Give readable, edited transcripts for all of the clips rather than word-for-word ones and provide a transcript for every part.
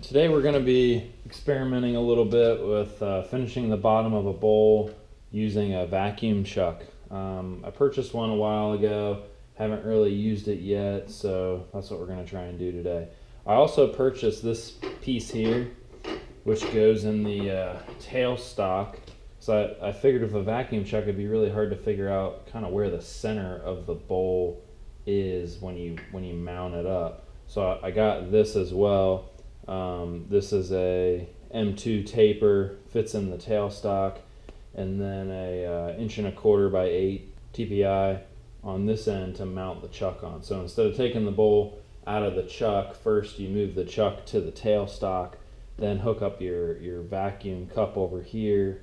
Today we're going to be experimenting a little bit with finishing the bottom of a bowl using a vacuum chuck. I purchased one a while ago, haven't really used it yet, so that's what we're going to try and do today. I also purchased this piece here, which goes in the tail stock. So I figured with a vacuum chuck it'd be really hard to figure out kind of where the center of the bowl is when you mount it up. So I got this as well. This is a M2 taper, fits in the tailstock, and then a 1.25" by 8 TPI on this end to mount the chuck on. So instead of taking the bowl out of the chuck, first you move the chuck to the tailstock, then hook up your vacuum cup over here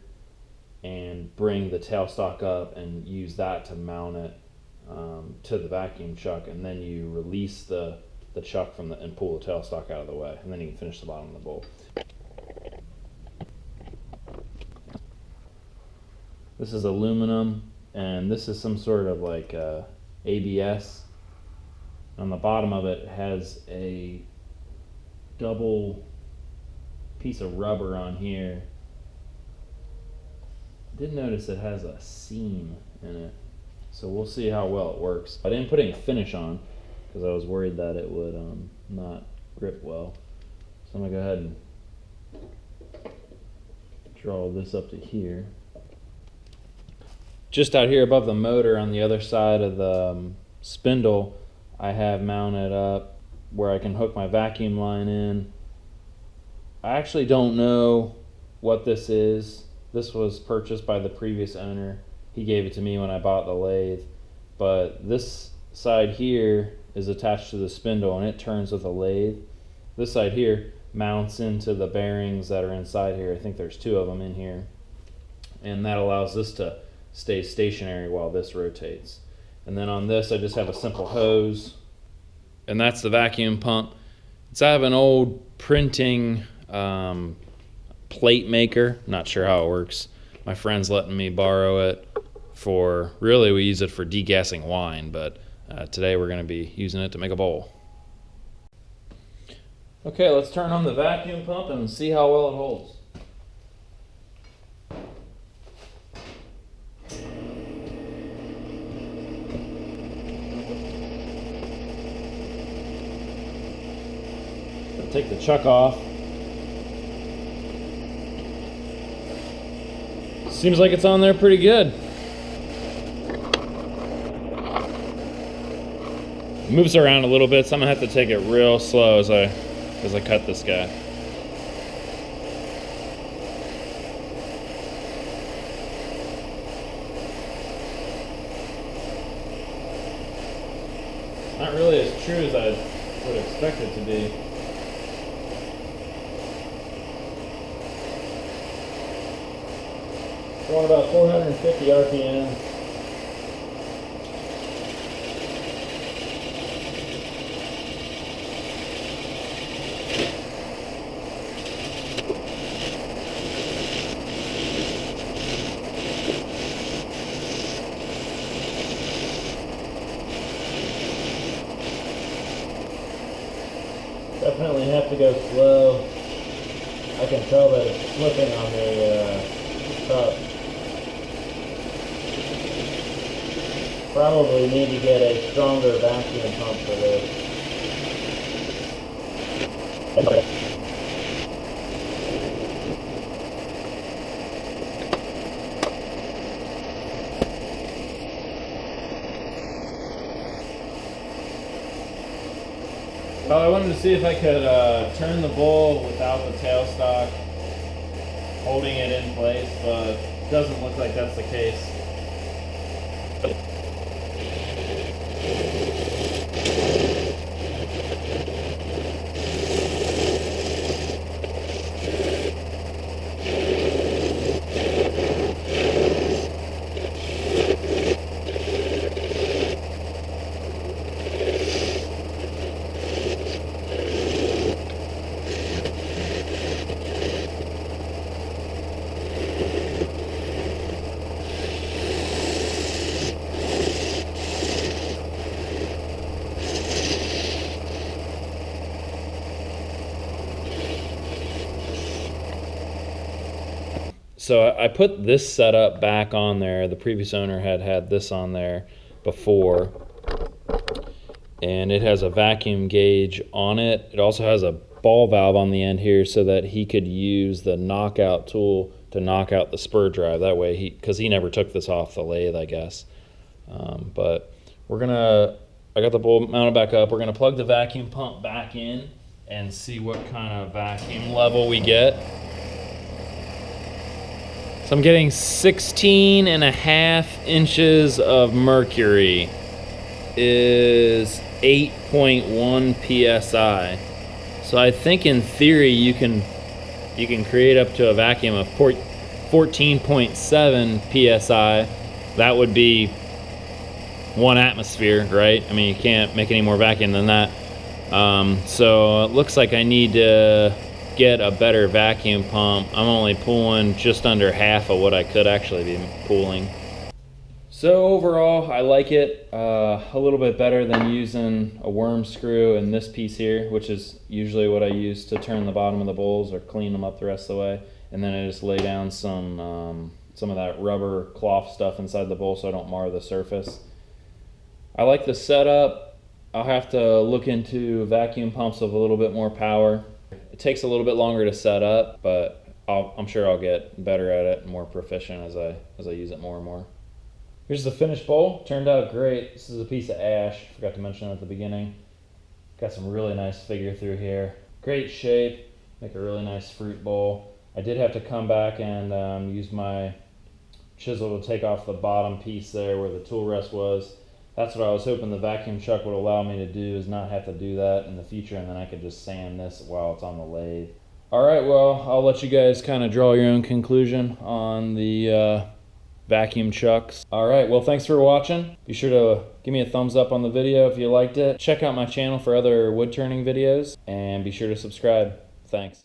and bring the tailstock up and use that to mount it to the vacuum chuck, and then you release the chuck from and pull the tailstock out of the way, and then you can finish the bottom of the bowl. This is aluminum, and this is some sort of like ABS. On the bottom of it has a double piece of rubber on here. I did notice it has a seam in it, so we'll see how well it works. I didn't put any finish on because I was worried that it would not grip well. So I'm gonna go ahead and draw this up to here. Just out here above the motor on the other side of the spindle, I have mounted up where I can hook my vacuum line in. I actually don't know what this is. This was purchased by the previous owner. He gave it to me when I bought the lathe. But this side here is attached to the spindle and it turns with a lathe. This side here mounts into the bearings that are inside here. I think there's 2 of them in here. And that allows this to stay stationary while this rotates. And then on this I just have a simple hose. And that's the vacuum pump. It's out of an old printing plate maker. Not sure how it works. My friend's letting me borrow it for, really we use it for degassing wine, but today we're going to be using it to make a bowl. Okay, let's turn on the vacuum pump and see how well it holds. I'll take the chuck off. Seems like it's on there pretty good. It moves around a little bit, so I'm gonna have to take it real slow as I cut this guy. Not really as true as I would expect it to be. Going about 450 RPM. Definitely have to go slow. I can tell that it's slipping on the cup. Probably need to get a stronger vacuum pump for this. Well, I wanted to see if I could turn the bowl without the tailstock holding it in place, but it doesn't look like that's the case. So I put this setup back on there. The previous owner had this on there before, and it has a vacuum gauge on it. It also has a ball valve on the end here so that he could use the knockout tool to knock out the spur drive. That way, because he never took this off the lathe, I guess. But I got the bowl mounted back up. We're gonna plug the vacuum pump back in and see what kind of vacuum level we get. So I'm getting 16.5 inches of mercury is 8.1 psi. So I think in theory you can create up to a vacuum of 14.7 psi. That would be 1 atmosphere, right? I mean, you can't make any more vacuum than that. So it looks like I need to get a better vacuum pump. I'm only pulling just under half of what I could actually be pulling. So overall, I like it a little bit better than using a worm screw and this piece here, which is usually what I use to turn the bottom of the bowls or clean them up the rest of the way. And then I just lay down some of that rubber cloth stuff inside the bowl so I don't mar the surface. I like the setup. I'll have to look into vacuum pumps with a little bit more power. It takes a little bit longer to set up, but I'm sure I'll get better at it and more proficient as I use it more and more. Here's the finished bowl. Turned out great. This is a piece of ash. Forgot to mention at the beginning. Got some really nice figure through here. Great shape. Make a really nice fruit bowl. I did have to come back and use my chisel to take off the bottom piece there where the tool rest was. That's what I was hoping the vacuum chuck would allow me to do, is not have to do that in the future, and then I could just sand this while it's on the lathe. All right, well, I'll let you guys kind of draw your own conclusion on the vacuum chucks. All right, well, thanks for watching. Be sure to give me a thumbs up on the video if you liked it. Check out my channel for other wood turning videos, and be sure to subscribe. Thanks.